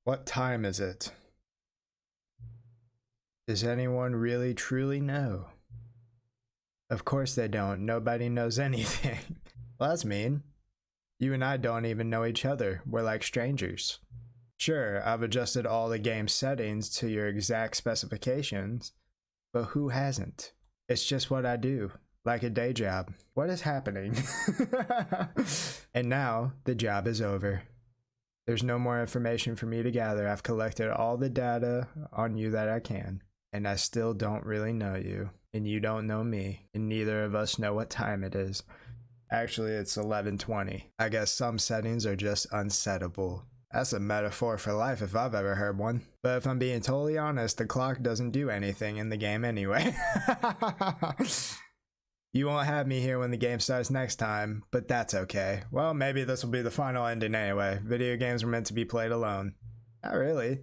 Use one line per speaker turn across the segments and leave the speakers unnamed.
What time is it? Does anyone really truly know? Of course they don't. Nobody knows anything. Well, that's mean. You and I don't even know each other. We're like strangers. Sure, I've adjusted all the game settings to your exact specifications, but who hasn't? It's just what I do, like a day job. What is happening? And now the job is over. There's no more information for me to gather. I've collected all the data on you that I can, and I still don't really know you, and you don't know me, and neither of us know what time it is. Actually, it's 11:20. I guess some settings are just unsettable. That's a metaphor for life if I've ever heard one. But if I'm being totally honest, the clock doesn't do anything in the game anyway. You won't have me here when the game starts next time, but that's okay. Well, maybe this will be the final ending anyway. Video games were meant to be played alone. Not really.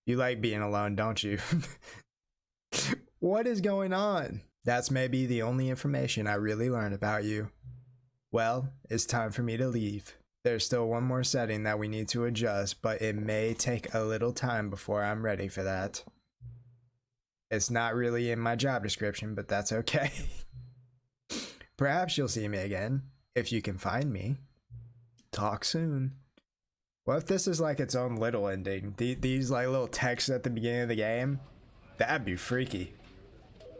You like being alone, don't you? What is going on? That's maybe the only information I really learned about you. Well, it's time for me to leave. There's still one more setting that we need to adjust, but it may take a little time before I'm ready for that. It's not really in my job description, but that's okay. Perhaps you'll see me again, if you can find me. Talk soon. What if this is like its own little ending? These like little texts at the beginning of the game? That'd be freaky.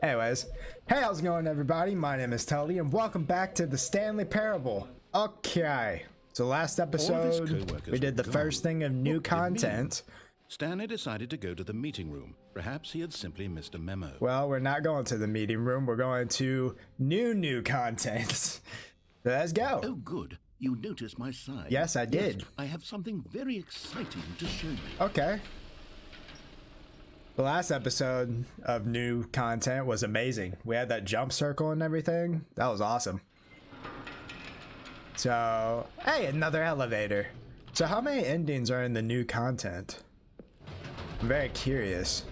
Anyways, hey, how's it going everybody? My name is Tully and welcome back to the Stanley Parable. Okay, so last episode we did the first thing of new content.
Stanley decided to go to the meeting room. Perhaps he had simply missed a memo.
Well, we're not going to the meeting room. We're going to new content. Let's go.
Oh, good. You noticed my sign.
Yes, I did.
Yes, I have something very exciting to show you.
Okay. The last episode of new content was amazing. We had that jump circle and everything. That was awesome. So, hey, another elevator. So how many endings are in the new content? I'm very curious.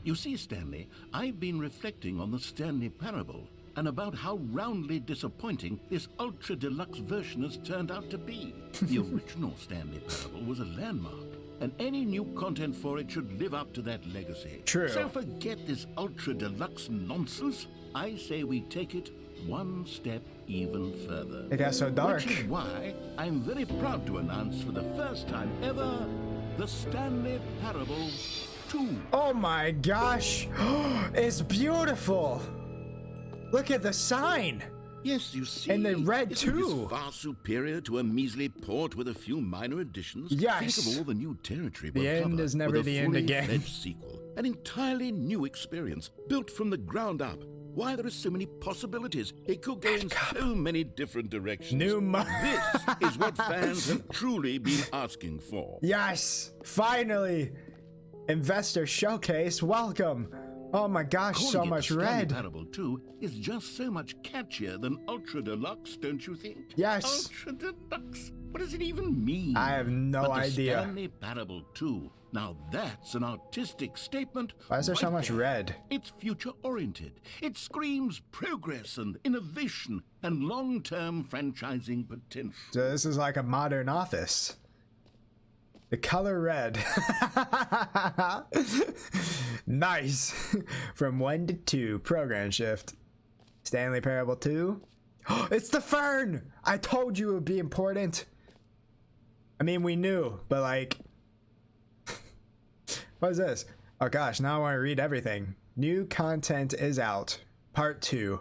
You see, Stanley, I've been reflecting on the Stanley Parable and about how roundly disappointing this ultra deluxe version has turned out to be. The original Stanley Parable was a landmark, and any new content for it should live up to that legacy.
True.
So forget this ultra deluxe nonsense. I say we take it one step even further.
It got so dark.
Which is why I'm very proud to announce for the first time ever the Stanley Parable 2.
Oh my gosh. It's beautiful. Look at the sign.
Yes, you see.
And they read
Isn't
too.
this far superior to a measly port with a few minor additions?
Yes.
Think of all the new territory.
The end is never the end again.
Sequel, an entirely new experience built from the ground up. Why, there are so many possibilities. It could go in so many different directions. This is what fans have truly been asking for.
Yes, finally. Investor showcase, welcome. Oh my gosh,
Calling
so
it
much
the Stanley
red.
Parable 2 is just so much catchier than Ultra Deluxe, don't you think?
Yes.
Ultra Deluxe? What does it even mean?
I have no
but
idea.
The Stanley Parable 2. Now that's an artistic statement.
Why is there so much red?
It's future-oriented. It screams progress and innovation and long-term franchising potential.
So this is like a modern office. The color red. Nice. From 1 to 2, program shift. Stanley Parable 2. It's the fern! I told you it would be important. I mean, we knew, but like... What is this? Oh gosh, now I want to read everything. New content is out. Part 2.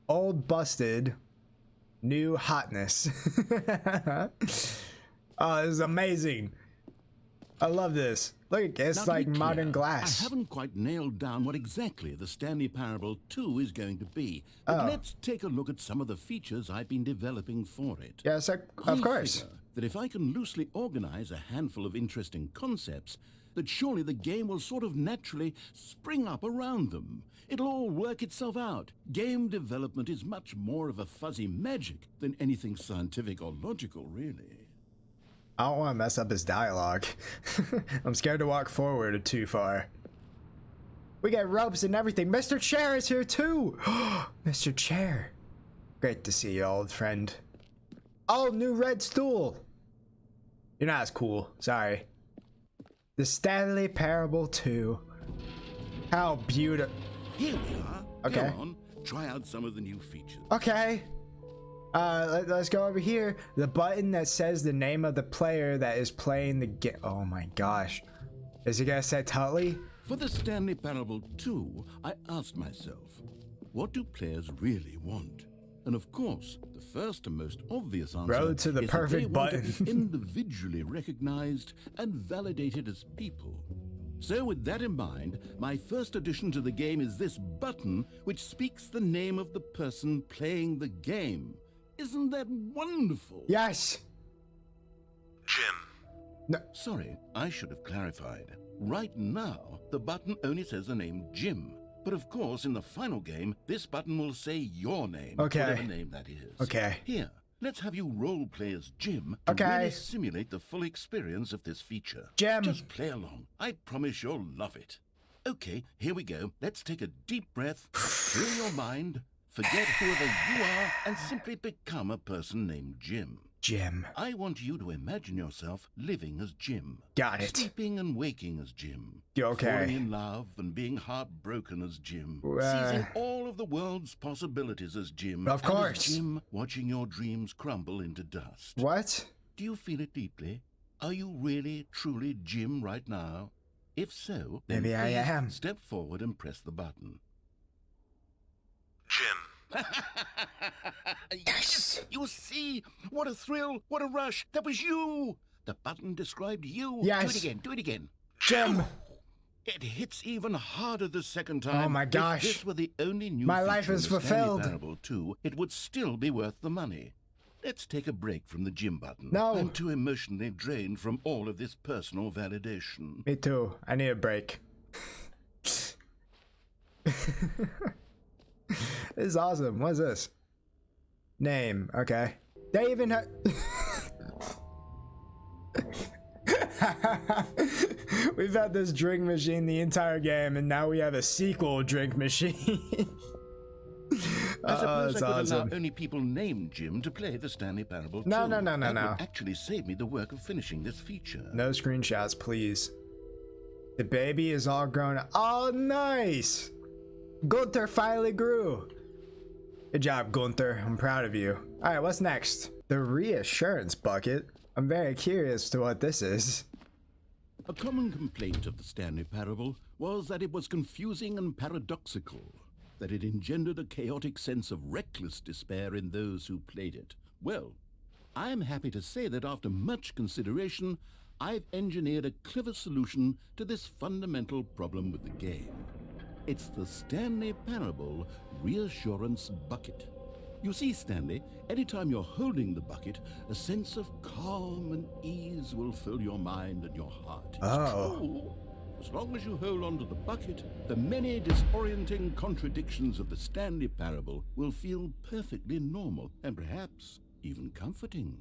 Old busted. New hotness. Oh, this is amazing. I love this. Look, it's like modern glass.
I haven't quite nailed down what exactly the Stanley Parable 2 is going to be. But let's take a look at some of the features I've been developing for it.
Yes, of course.
I figure that if I can loosely organize a handful of interesting concepts, that surely the game will sort of naturally spring up around them. It'll all work itself out. Game development is much more of a fuzzy magic than anything scientific or logical, really.
I don't want to mess up his dialogue. I'm scared to walk forward too far. We got ropes and everything. Mr. Chair is here too. Mr. Chair. Great to see you, old friend. Oh, new red stool. You're not as cool. Sorry. The Stanley Parable 2. How beautiful.
Here we are.
Okay.
Come on, try out some of the new features.
Okay. Let's go over here. The button that says the name of the player that is playing the game. Oh my gosh. Is it gonna say Tully?
For the Stanley Parable 2, I asked myself, what do players really want? And of course, the first and most obvious answer
Road to the
is
perfect
that they want
button.
to be individually recognized and validated as people. So with that in mind, my first addition to the game is this button which speaks the name of the person playing the game. Isn't that wonderful?
Yes.
Jim.
No.
Sorry, I should have clarified. Right now, the button only says the name Jim. But of course, in the final game, this button will say your name,
Okay.
whatever name that is.
Okay.
Here, let's have you role play as Jim to
Okay.
really simulate the full experience of this feature.
Jim.
Just play along. I promise you'll love it. Okay, here we go. Let's take a deep breath, clear your mind, forget whoever you are, and simply become a person named Jim.
Jim.
I want you to imagine yourself living as Jim.
Got it.
Sleeping and waking as Jim.
Okay.
Falling in love and being heartbroken as Jim.
Uh,
Seizing all of the world's possibilities as Jim.
Of
and
course.
as Jim, watching your dreams crumble into dust.
What?
Do you feel it deeply? Are you really, truly Jim right now? If so, then
Maybe I
please
am.
step forward and press the button.
Jim.
Yes! You see? What a thrill! What a rush! That was you! The button described you.
Yes.
Do it again. Do it again.
Jim.
It hits even harder the second time.
Oh my gosh.
If this were the only new
My
feature
life
in
is
the Stanley
fulfilled.
Parable 2, it would still be worth the money. Let's take a break from the Jim button.
No.
I'm too emotionally drained from all of this personal validation.
Me too. I need a break. This is awesome. What is this? Name. Okay. They even have. We've had this drink machine the entire game, and now we have a SEQUAL drink machine.
I suppose
that's
I could
awesome.
allow only people named Jim to play the Stanley Parable 2.
No.
That would actually save me the work of finishing this feature.
No screenshots, please. The baby is all grown up. Oh, nice! Gunther finally grew. Good job, Gunther. I'm proud of you. Alright, what's next? The reassurance bucket. I'm very curious to what this is.
A common complaint of the Stanley Parable was that it was confusing and paradoxical, that it engendered a chaotic sense of reckless despair in those who played it. Well, I am happy to say that after much consideration, I've engineered a clever solution to this fundamental problem with the game. It's the Stanley Parable Reassurance Bucket. You see, Stanley, anytime you're holding the bucket, a sense of calm and ease will fill your mind and your heart. It's
Oh.
true. As long as you hold on to the bucket, the many disorienting contradictions of the Stanley Parable will feel perfectly normal and perhaps even comforting.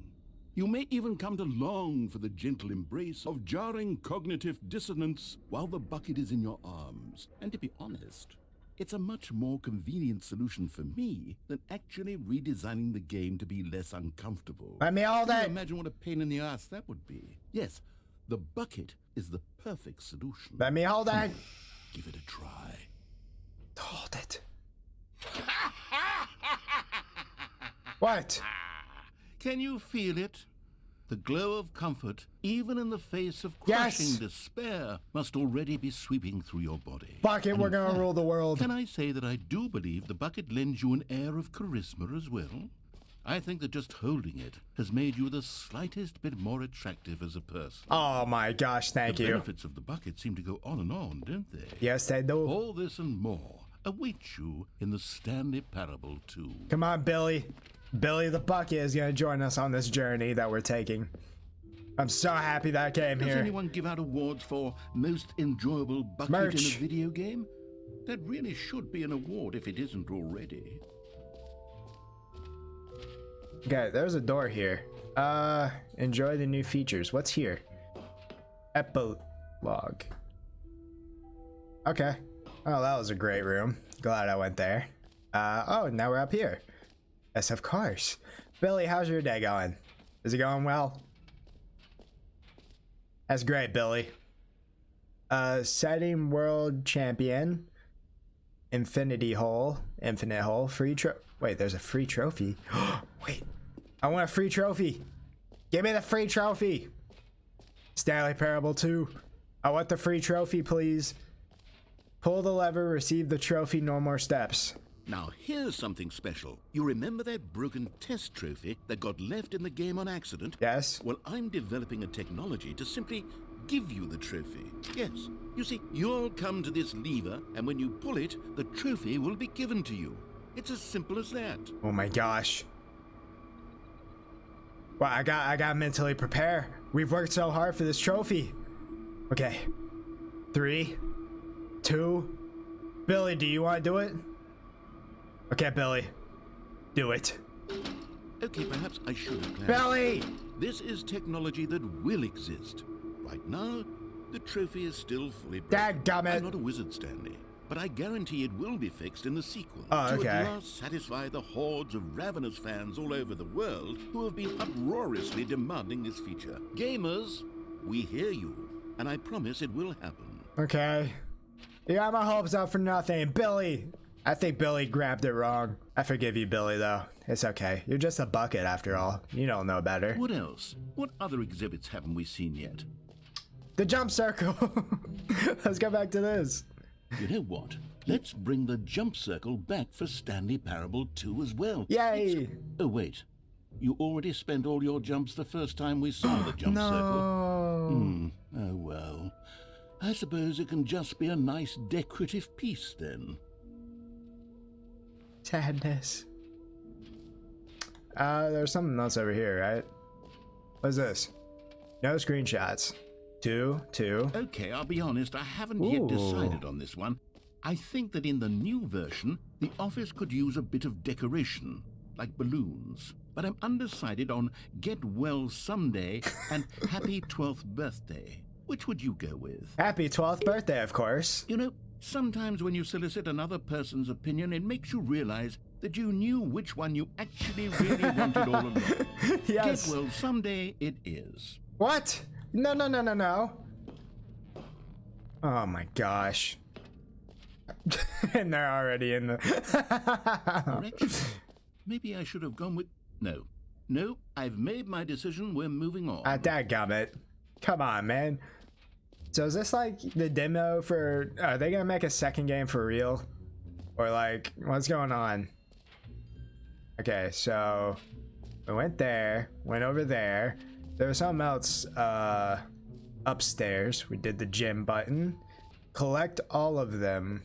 You may even come to long for the gentle embrace of jarring cognitive dissonance while the bucket is in your arms. And to be honest, it's a much more convenient solution for me than actually redesigning the game to be less uncomfortable.
Let me hold
Can you
it.
imagine what a pain in the ass that would be? Yes, the bucket is the perfect solution.
Let me hold
Come
it.
on, give it a try.
Hold it. What?
Can you feel it? The glow of comfort, even in the face of
Yes.
crushing despair, must already be sweeping through your body.
Bucket,
And
we're
in
gonna
fact,
rule the world.
Can I say that I do believe the bucket lends you an air of charisma as well? I think that just holding it has made you the slightest bit more attractive as a person.
Oh my gosh, thank
The
you.
benefits of the bucket seem to go on and on, don't they?
Yes, they do.
All this and more await you in the Stanley Parable 2.
Come on, Billy. Billy the Bucket is gonna join us on this journey that we're taking. I'm so happy that I came
Does
here.
anyone give out awards for most enjoyable bucket
Merch.
in a video game? That really should be an award if it isn't already.
Okay, there's a door here. Enjoy the new features. What's here? Epilogue. Okay. Oh, that was a great room. Glad I went there. Oh, now we're up here. Yes, of course. Billy, how's your day going? Is it going well? That's great, Billy. Setting world champion. Infinite hole, free wait, there's a free trophy. Wait, I want a free trophy. Give me the free trophy. Stanley Parable 2. I want the free trophy, please. Pull the lever, receive the trophy, no more steps.
Now here's something special. You remember that broken test trophy that got left in the game on accident?
Yes.
Well, I'm developing a technology to simply give you the trophy. Yes. You see, you'll come to this lever, and when you pull it, the trophy will be given to you. It's as simple as that.
Oh my gosh. Well, I got mentally prepare. We've worked so hard for this trophy. Okay. 3, 2. Billy, do you want to do it? Okay, Billy. Do it.
Okay, perhaps I should have clarified.
Billy!
This is technology that will exist. Right now, the trophy is still fully broken.
Dadgummit.
I'm not a wizard, Stanley, but I guarantee it will be fixed in the sequel.
Oh, okay.
To at last satisfy the hordes of ravenous fans all over the world who have been uproariously demanding this feature. Gamers, we hear you, and I promise it will happen.
Okay. You got my hopes up for nothing. Billy! I think Billy grabbed it wrong. I forgive you, Billy, though. It's okay. You're just a bucket, after all. You don't know better.
What else? What other exhibits haven't we seen yet?
The jump circle. Let's go back to this.
You know what? Let's bring the jump circle back for Stanley Parable 2 as well.
Yay!
Oh, wait. You already spent all your jumps the first time we saw the jump circle. Oh, well. I suppose it can just be a nice decorative piece, then.
Sadness. There's something else over here, right? What's this? No screenshots. 2.
Okay, I'll be honest, I haven't yet decided on this one. I think that in the new version, the office could use a bit of decoration, like balloons. But I'm undecided on Get Well Someday and Happy 12th Birthday. Which would you go with?
Happy 12th birthday, of course.
You know, sometimes when you solicit another person's opinion, it makes you realize that you knew which one you actually really wanted all along.
Yes.
Get Well Someday it is.
What? No. Oh my gosh. And they're already in the...
Correction. Maybe I should have gone with... No, I've made my decision. We're moving on.
Dadgummit. Come on, man. So is this like the demo for... Are they gonna make a second game for real? Or like, what's going on? Okay, so... We went there, went over there. There was something else upstairs. We did the gym button. Collect all of them.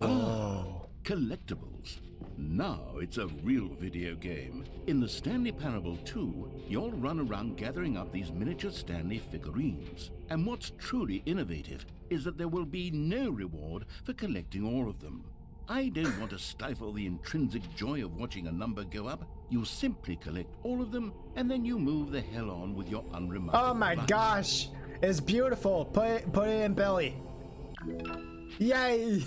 Oh, collectibles. Now it's a real video game. In the Stanley Parable 2, you'll run around gathering up these miniature Stanley figurines. And what's truly innovative is that there will be no reward for collecting all of them. I don't want to stifle the intrinsic joy of watching a number go up. You simply collect all of them, and then you move the hell on with your unremarkable
Oh my
life.
gosh! It's beautiful. Put it in Billy. Yay!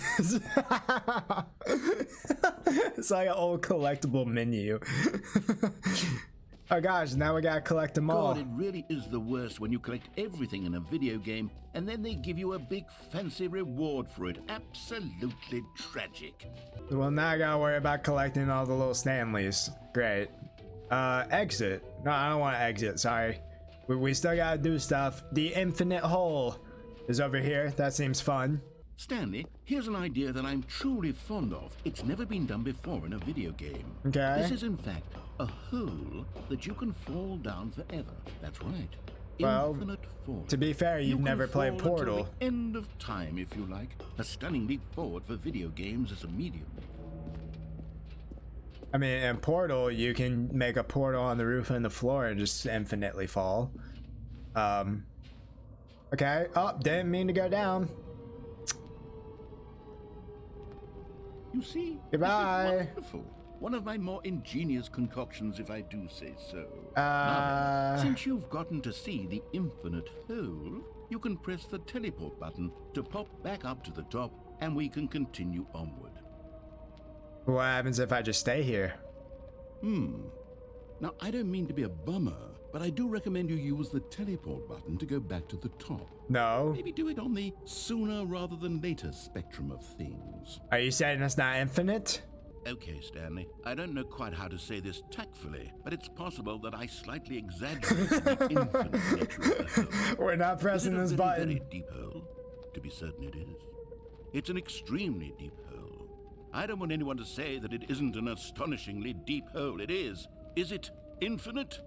It's like an old collectible menu. Oh gosh, now we gotta collect them all.
God, it really is the worst when you collect everything in a video game and then they give you a big fancy reward for it. Absolutely tragic.
Well, now I gotta worry about collecting all the little Stanleys. Great. Exit. No, I don't want to exit, sorry. We still gotta do stuff. The infinite hole is over here. That seems fun.
Stanley, here's an idea that I'm truly fond of. It's never been done before in a video game.
Okay.
This is in fact a hole that you can fall down forever. That's right.
Well,
Infinite fall.
to be fair, you've
You
never
can
played
fall
Portal.
until the end of time, if you like. A stunning leap forward for video games as a medium.
I mean, in Portal, you can make a portal on the roof and the floor and just infinitely fall. Okay. Oh, didn't mean to go down.
You see?
Goodbye.
Isn't it wonderful? One of my more ingenious concoctions, if I do say so.
Uh,
Now, since you've gotten to see the infinite hole, you can press the teleport button to pop back up to the top, and we can continue onward.
What happens if I just stay here?
Now, I don't mean to be a bummer, but I do recommend you use the teleport button to go back to the top.
No.
Maybe do it on the sooner rather than later spectrum of things.
Are you saying it's not infinite?
Okay, Stanley, I don't know quite how to say this tactfully, but it's possible that I slightly exaggerated the infinite nature of the hole.
We're not pressing
Is
this
it a
button.
very deep hole? To be certain it is. It's an extremely deep hole. I don't want anyone to say that it isn't an astonishingly deep hole. It is. Is it infinite?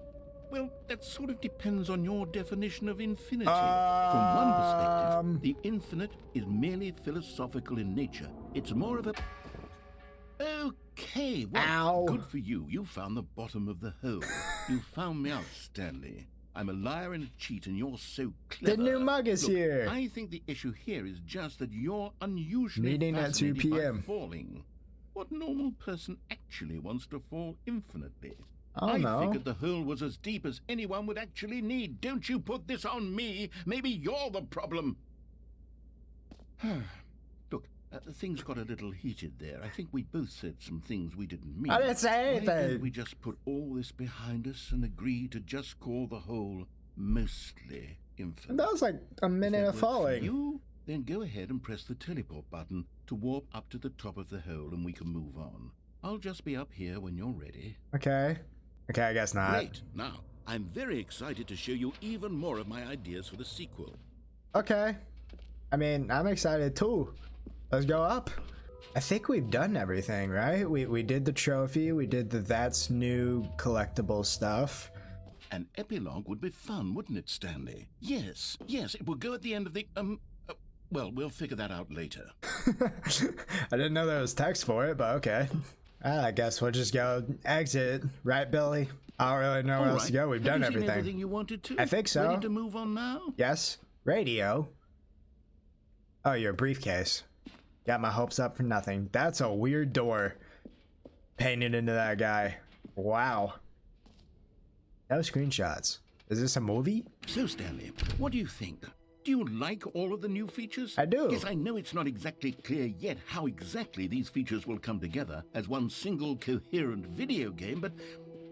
Well, that sort of depends on your definition of infinity. From one perspective, the infinite is merely philosophical in nature. It's more of a... Okay, well,
Ow.
Good for you. You found the bottom of the hole. You found me out, Stanley. I'm a liar and a cheat, and you're so clever.
The new mug is
Look,
here.
I think the issue here is just that you're unusually
Meeting at 2
fascinated by
p.m.
falling. What normal person actually wants to fall infinitely?
I don't know.
figured the hole was as deep as anyone would actually need. Don't you put this on me. Maybe you're the problem. Look, things got a little heated there. I think we both said some things we didn't mean.
I didn't say
Why don't
anything.
we just put all this behind us and agree to just call the hole mostly infinite?
That was like a minute
If
of
that works for
falling.
you, then go ahead and press the teleport button to warp up to the top of the hole and we can move on. I'll just be up here when you're ready.
Okay. Okay, I guess not.
Great. Now, I'm very excited to show you even more of my ideas for the sequel.
Okay. I mean, I'm excited too. Let's go up. I think we've done everything, right? We did the trophy, we did the That's New collectible stuff.
An epilogue would be fun, wouldn't it, Stanley? Yes, it will go at the end of the, well, we'll figure that out later.
I didn't know there was text for it, but okay. I guess we'll just go exit, right, Billy? I don't really know where else to go. We've done
Have you seen
everything.
everything you wanted to?
I think so.
Ready to move on now?
Yes. Radio. Oh, your briefcase. Got my hopes up for nothing. That's a weird door painted into that guy. Wow. No screenshots. Is this a movie?
So, Stanley, what do you think? Do you like all of the new features?
I do.
Yes, I know it's not exactly clear yet how exactly these features will come together as one single coherent video game, but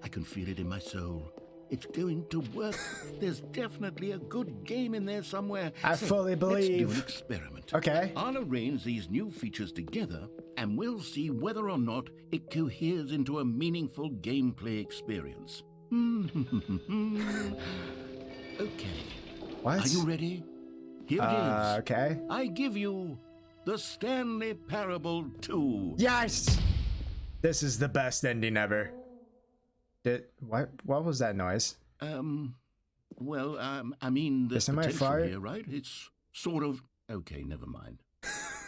I can feel it in my soul. It's going to work. There's definitely a good game in there somewhere.
I fully believe.
Let's do an experiment.
Okay.
I'll arrange these new features together, and we'll see whether or not it coheres into a meaningful gameplay experience. Okay.
What?
Are you ready? Here it is.
Okay.
I give you the Stanley Parable 2.
Yes! This is the best ending ever. What was that noise?
I mean, there's
Is it my
potential
fart?
here, right? It's sort of... Okay, never mind.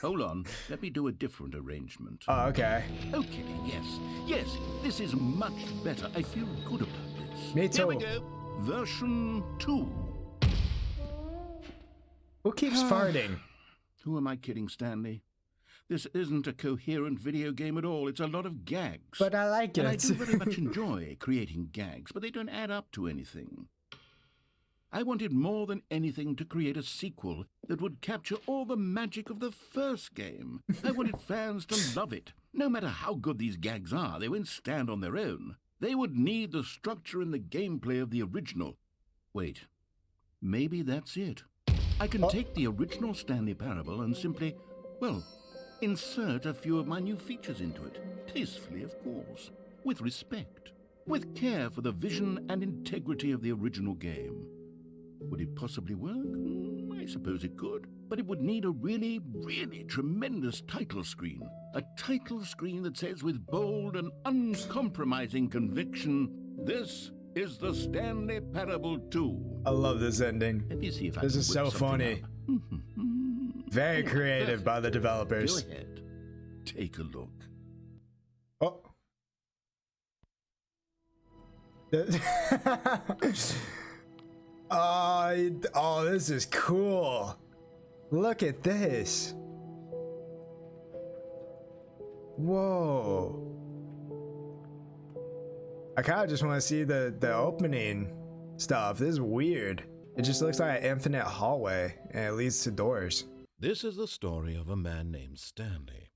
Hold on. Let me do a different arrangement.
Oh, okay.
Okay, yes, this is much better. I feel good about this.
Me too.
Here we go. Version 2.
Who keeps farting?
Who am I kidding, Stanley? This isn't a coherent video game at all. It's a lot of gags.
But I like
And I
it.
do very much enjoy creating gags, but they don't add up to anything. I wanted more than anything to create a sequel that would capture all the magic of the first game. I wanted fans to love it. No matter how good these gags are, they won't stand on their own. They would need the structure and the gameplay of the original. Wait, maybe that's it. I can take the original Stanley Parable and simply, well, insert a few of my new features into it. Tastefully, of course. With respect. With care for the vision and integrity of the original game. Would it possibly work? I suppose it could. But it would need a really, really tremendous title screen. A title screen that says with bold and uncompromising conviction, "This is the Stanley Parable 2.
I love this ending.
Let me see if I
This
can
is
whip
so
something
funny.
up.
Very creative
Perfect.
by the
Go
developers.
ahead. Take a look.
Oh. Oh, this is cool. Look at this. Whoa. I kind of just want to see the opening stuff. This is weird. It just looks like an infinite hallway and it leads to doors.
This is the story of a man named Stanley.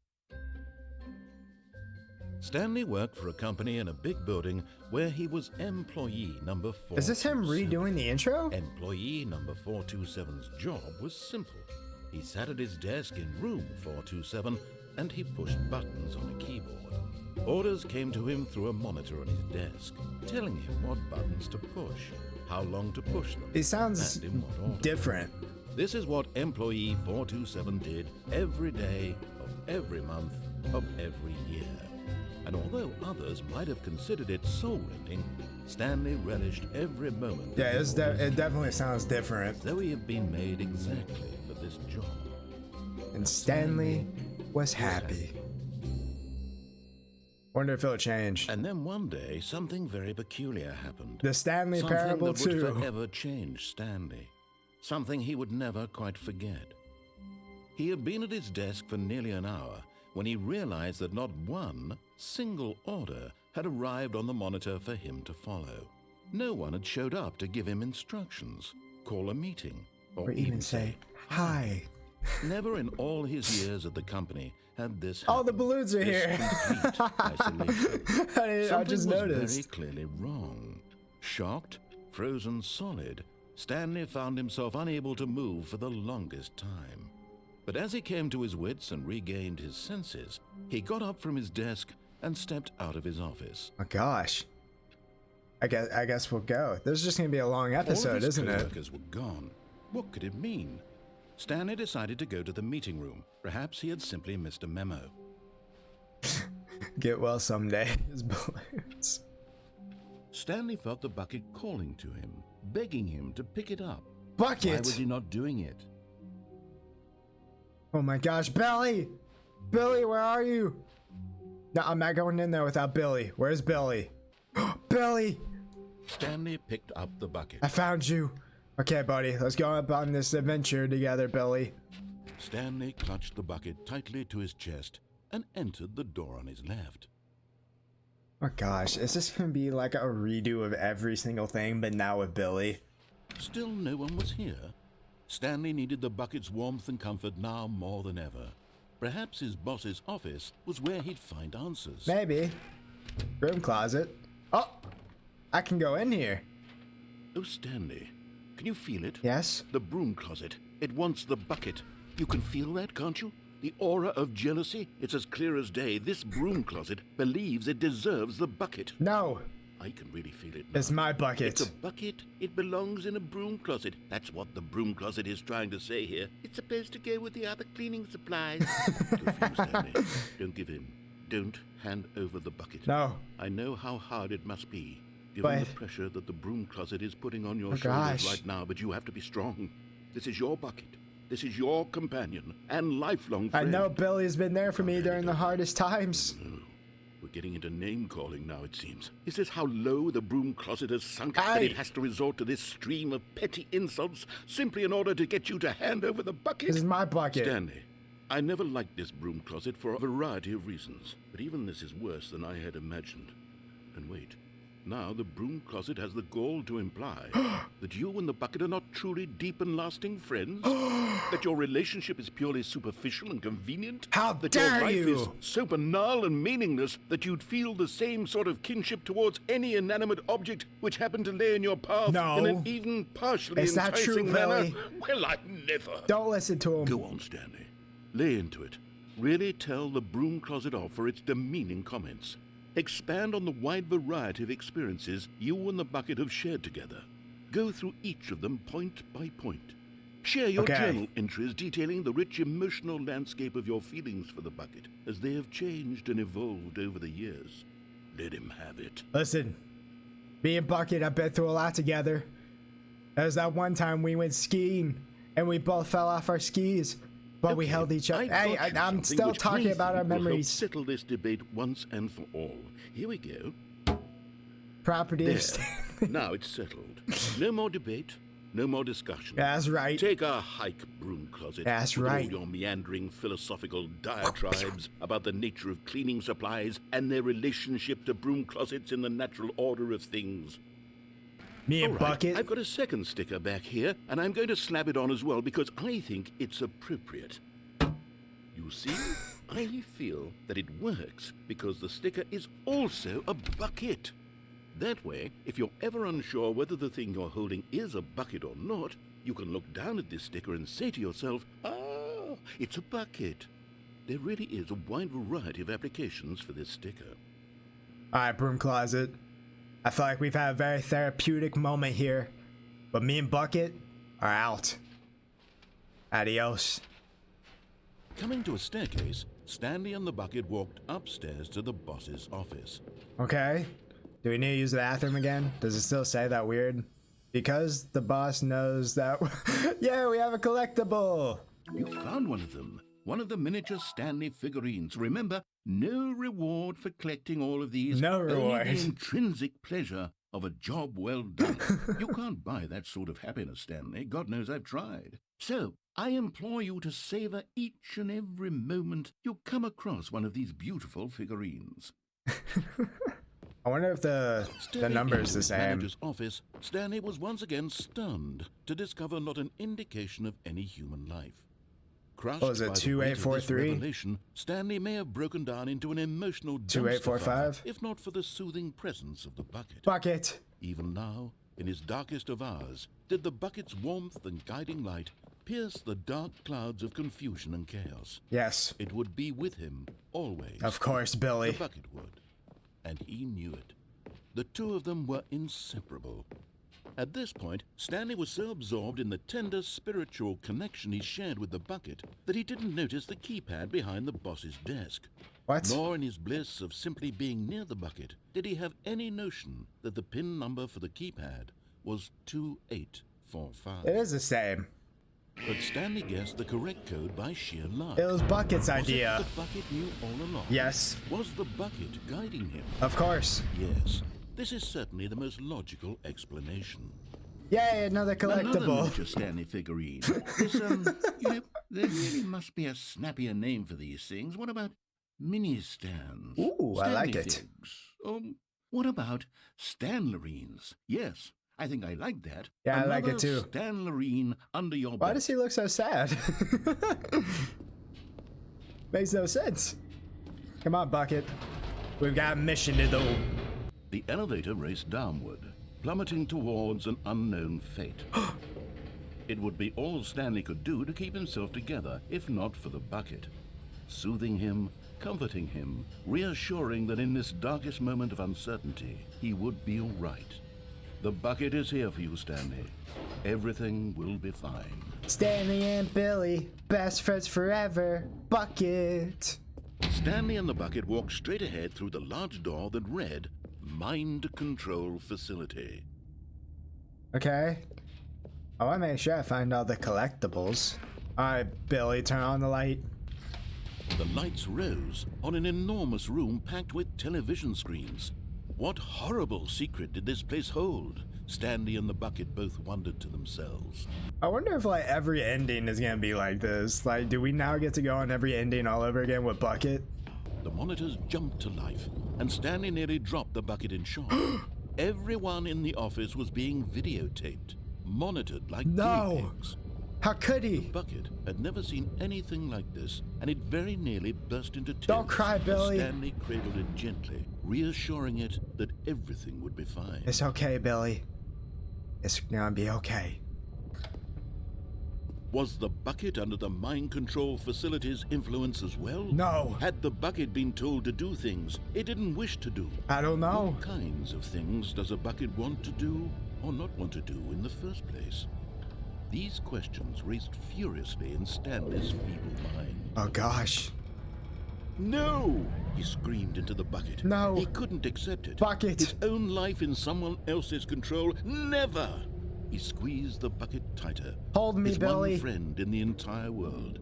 Stanley worked for a company in a big building where he was employee number 427.
Is this him redoing the intro?
Employee number 427's job was simple. He sat at his desk in room 427 and he pushed buttons on a keyboard. Orders came to him through a monitor on his desk, telling him what buttons to push, how long to push them,
He sounds
and in what order.
different.
This is what employee 427 did every day of every month of every year. And although others might have considered it soul-rending, Stanley relished every moment.
Yeah, it definitely sounds different.
Though he had been made exactly for this job.
And Stanley was happy. Wonder if it'll change.
And then one day, something very peculiar happened.
The Stanley Parable
Something that would
2.
forever change Stanley. Something he would never quite forget. He had been at his desk for nearly an hour when he realized that not one single order had arrived on the monitor for him to follow. No one had showed up to give him instructions, call a meeting,
Or even say, hi.
Never in all his years at the company had this
Oh, the
happened.
balloons are
This
here.
complete isolation.
I
Something
just
was
noticed.
very clearly wrong. Shocked, frozen solid, Stanley found himself unable to move for the longest time. But as he came to his wits and regained his senses, he got up from his desk and stepped out of his office.
Oh gosh. I guess we'll go. This is just gonna be a long
All of
episode,
his
isn't it?
coworkers were gone. What could it mean? Stanley decided to go to the meeting room. Perhaps he had simply missed a memo.
Get well someday. His balloons.
Stanley felt the bucket calling to him, begging him to pick it up. Why was
Bucket!
he not doing it?
Oh my gosh, Billy! Billy, where are you? No, I'm not going in there without Billy. Where's Billy? Billy!
Stanley picked up the bucket.
I found you. Okay, buddy, let's go up on this adventure together, Billy.
Stanley clutched the bucket tightly to his chest and entered the door on his left.
Oh gosh, is this gonna be like a redo of every single thing, but now with Billy?
Still no one was here. Stanley needed the bucket's warmth and comfort now more than ever. Perhaps his boss's office was where he'd find answers.
Maybe. Room closet. Oh! I can go in here.
Oh, Stanley, can you feel it?
Yes?
The broom closet. It wants the bucket. You can feel that, can't you? The aura of jealousy? It's as clear as day. This broom closet believes it deserves the bucket.
No!
I can really feel it now.
It's my bucket.
It's a bucket. It belongs in a broom closet. That's what the broom closet is trying to say here. It's supposed to go with the other cleaning supplies. Good for you, Stanley. Don't give in. Don't hand over the bucket.
No.
I know how hard it must be, given
But-
the pressure that the broom closet is putting on your
Oh,
shoulders
gosh.
right now, but you have to be strong. This is your bucket. This is your companion and lifelong
I
friend.
know Billy's been there for me during the hardest times.
Oh, we're getting into name-calling now, it seems. Is this how low the broom closet has sunk that
Aye.
it has to resort to this stream of petty insults simply in order to get you to hand over the bucket?
This is my bucket.
Stanley, I never liked this broom closet for a variety of reasons, but even this is worse than I had imagined. And wait, now the broom closet has the gall to imply that you and the bucket are not truly deep and lasting friends? That your relationship is purely superficial and convenient?
How
that
dare
your life
you!
is so banal and meaningless that you'd feel the same sort of kinship towards any inanimate object which happened to lay in your path
No.
in an even partially
It's not
enticing
true,
manner?
Billy.
Well, I never.
Don't listen to him.
Go on, Stanley. Lay into it. Really tell the broom closet off for its demeaning comments. Expand on the wide variety of experiences you and the bucket have shared together. Go through each of them point by point. Share your
Okay.
journal entries detailing the rich emotional landscape of your feelings for the bucket as they have changed and evolved over the years. Let him have it.
Listen, me and Bucket have been through a lot together. There was that one time we went skiing and we both fell off our skis, but we
Okay,
held each other.
I've
Hey,
got you
I'm
something
still
which
talking
I
about our
think will help
memories.
settle this debate once and for all. Here we go.
Property
There.
of Stanley.
Now it's settled. No more debate, no more discussion.
That's right.
Take a hike, broom closet.
That's
with
right.
all your meandering philosophical diatribes about the nature of cleaning supplies and their relationship to broom closets in the natural order of things.
Me and
All right,
Bucket.
I've got a second sticker back here, and I'm going to slap it on as well because I think it's appropriate. You see, I feel that it works because the sticker is also a bucket. That way, if you're ever unsure whether the thing you're holding is a bucket or not, you can look down at this sticker and say to yourself, ah, it's a bucket. There really is a wide variety of applications for this sticker.
Alright, broom closet. I feel like we've had a very therapeutic moment here, but me and Bucket are out. Adios.
Coming to a staircase, Stanley and the bucket walked upstairs to the boss's office.
Okay. Do we need to use the bathroom again? Does it still say that weird? Because the boss knows that... Yeah, we have a collectible!
You found one of them. One of the miniature Stanley figurines. Remember, no reward for collecting all of these.
No reward.
Only the intrinsic pleasure of a job well done. You can't buy that sort of happiness, Stanley. God knows I've tried. So, I implore you to savor each and every moment you come across one of these beautiful figurines.
I wonder if the number is the same.
Manager's office, Stanley was once again stunned to discover not an indication of any human life. Crushed
What was it,
by the weight of this
2843?
revelation, Stanley may have broken down into an emotional
2845?
dumpster fire, if not for the soothing presence of the bucket.
Bucket!
Even now, in his darkest of hours, did the bucket's warmth and guiding light pierce the dark clouds of confusion and chaos.
Yes.
It would be with him always.
Of course, Billy.
The bucket would. And he knew it. The two of them were inseparable. At this point, Stanley was so absorbed in the tender spiritual connection he shared with the bucket that he didn't notice the keypad behind the boss's desk.
What?
Nor in his bliss of simply being near the bucket did he have any notion that the PIN number for the keypad was 2845.
It is the same.
But Stanley guessed the correct code by sheer luck.
It was Bucket's
Was
idea.
it the bucket knew all along?
Yes.
Was the bucket guiding him?
Of course.
Yes. This is certainly the most logical explanation.
Yay, another
Another
collectible.
miniature Stanley figurine. This, you know, there really must be a snappier name for these things. What about mini stands?
Ooh, I like
Stanley
it.
figs. What about Stanlerines? Yes, I think I like that.
Yeah, I like it
Another
too.
Stanlerine under your
Why
belt.
does he look so sad? Makes no sense. Come on, Bucket. We've got a mission to do.
The elevator raced downward, plummeting towards an unknown fate. It would be all Stanley could do to keep himself together, if not for the bucket. Soothing him, comforting him, reassuring that in this darkest moment of uncertainty, he would be all right. The bucket is here for you, Stanley. Everything will be fine.
Stanley and Billy, best friends forever. Bucket.
Stanley and the bucket walked straight ahead through the large door that read, Mind Control Facility.
Okay. I want to make sure I find all the collectibles. Alright, Billy, turn on the light.
The lights rose on an enormous room packed with television screens. What horrible secret did this place hold? Stanley and the bucket both wondered to themselves.
I wonder if like every ending is gonna be like this. Like, do we now get to go on every ending all over again with Bucket?
The monitors jumped to life, and Stanley nearly dropped the bucket in shock. Everyone in the office was being videotaped, monitored like guinea pigs.
How could
The
he?
bucket had never seen anything like this, and it very nearly burst into tears.
Don't cry,
as
Billy.
Stanley cradled it gently, reassuring it that everything would be fine.
It's okay, Billy. It's gonna be okay.
Was the bucket under the mind control facility's influence as well?
No.
Had the bucket been told to do things it didn't wish to do?
I don't know.
What kinds of things does a bucket want to do or not want to do in the first place? These questions raced furiously in Stanley's feeble mind.
Oh gosh.
No! He screamed into the bucket.
No.
He couldn't accept it.
Bucket.
His own life in someone else's control. Never! He squeezed the bucket tighter.
Hold me,
His
Billy.
one friend in the entire world.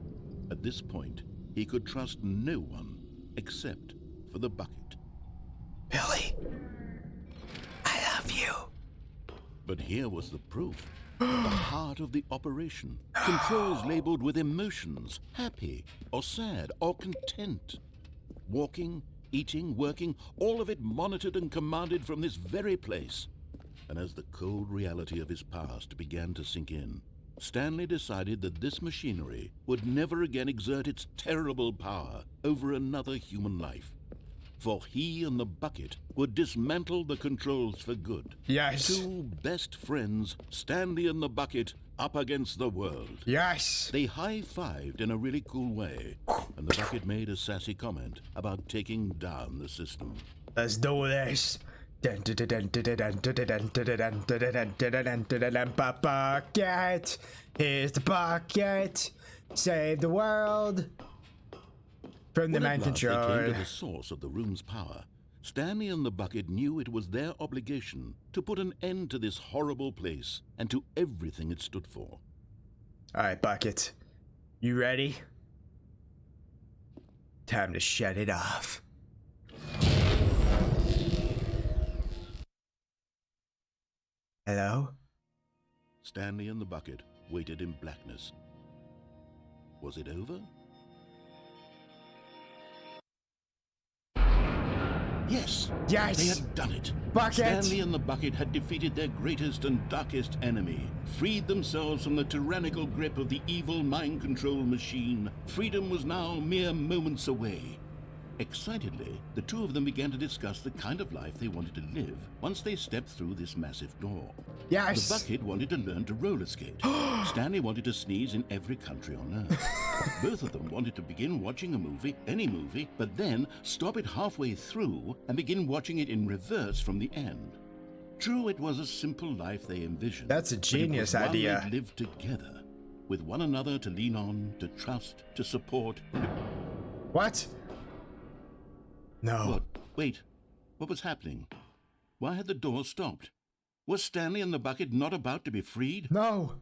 At this point, he could trust no one except for the bucket.
Billy. I love you.
But here was the proof. The heart of the operation. Controls labeled with emotions, happy or sad or content. Walking, eating, working, all of it monitored and commanded from this very place. And as the cold reality of his past began to sink in, Stanley decided that this machinery would never again exert its terrible power over another human life. For he and the bucket would dismantle the controls for good.
Yes.
Two best friends, Stanley and the bucket, up against the world.
Yes.
They high-fived in a really cool way, and the bucket made a sassy comment about taking down the system.
Let's do this. Bucket. Here's the bucket. Save the world from the
When
mind
at last they came
control.
to the source of the room's power, Stanley and the bucket knew it was their obligation to put an end to this horrible place and to everything it stood for.
Alright, bucket. You ready? Time to shut it off. Hello?
Stanley and the bucket waited in blackness. Was it over? Yes!
Yes!
They had done it!
Bucket!
Stanley and the bucket had defeated their greatest and darkest enemy, freed themselves from the tyrannical grip of the evil mind control machine. Freedom was now mere moments away. Excitedly, the two of them began to discuss the kind of life they wanted to live once they stepped through this massive door.
Yes!
The bucket wanted to learn to roller skate. Stanley wanted to sneeze in every country on earth. Both of them wanted to begin watching a movie, any movie, but then stop it halfway through and begin watching it in reverse from the end. True, it was a simple life they envisioned.
That's a genius
but it was
idea.
One they'd lived together, with one another to lean on, to trust, to support.
What? No.
What? Wait. What was happening? Why had the door stopped? Was Stanley and the bucket not about to be freed?
No.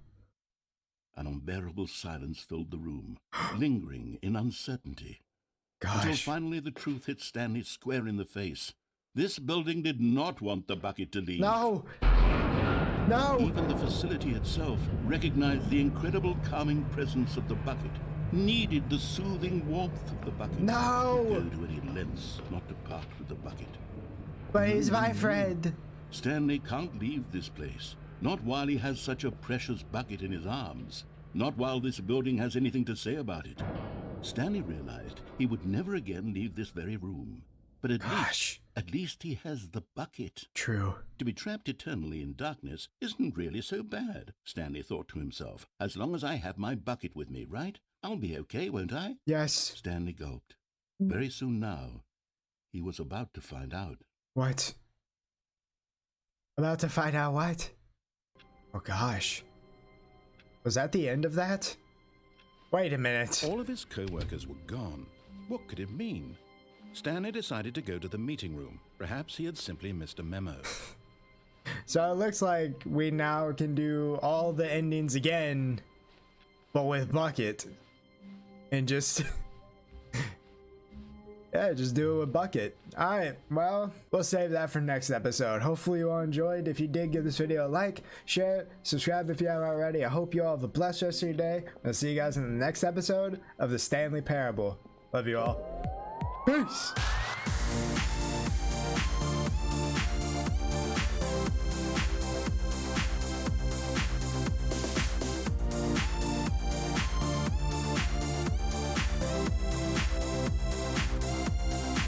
An unbearable silence filled the room, lingering in uncertainty. Until
Gosh.
finally the truth hit Stanley square in the face. This building did not want the bucket to leave.
No. No.
Even the facility itself recognized the incredible calming presence of the bucket, needed the soothing warmth of the bucket.
No.
Go to any lengths not to part with the bucket.
But he's my friend.
Stanley can't leave this place. Not while he has such a precious bucket in his arms. Not while this building has anything to say about it. Stanley realized he would never again leave this very room. But
Gosh.
at least he has the bucket.
True.
To be trapped eternally in darkness isn't really so bad, Stanley thought to himself. As long as I have my bucket with me, right? I'll be okay, won't I?
Yes.
Stanley gulped. Very soon now, he was about to find out.
What? About to find out what? Oh gosh. Was that the end of that? Wait a minute.
All of his co-workers were gone. What could it mean? Stanley decided to go to the meeting room. Perhaps he had simply missed a memo.
So it looks like we now can do all the endings again, but with Bucket. And just... yeah, just do it with Bucket. Alright, well, we'll save that for next episode. Hopefully you all enjoyed. If you did, give this video a like, share it, subscribe if you haven't already. I hope you all have a blessed rest of your day. I'll see you guys in the next episode of the Stanley Parable. Love you all. Peace!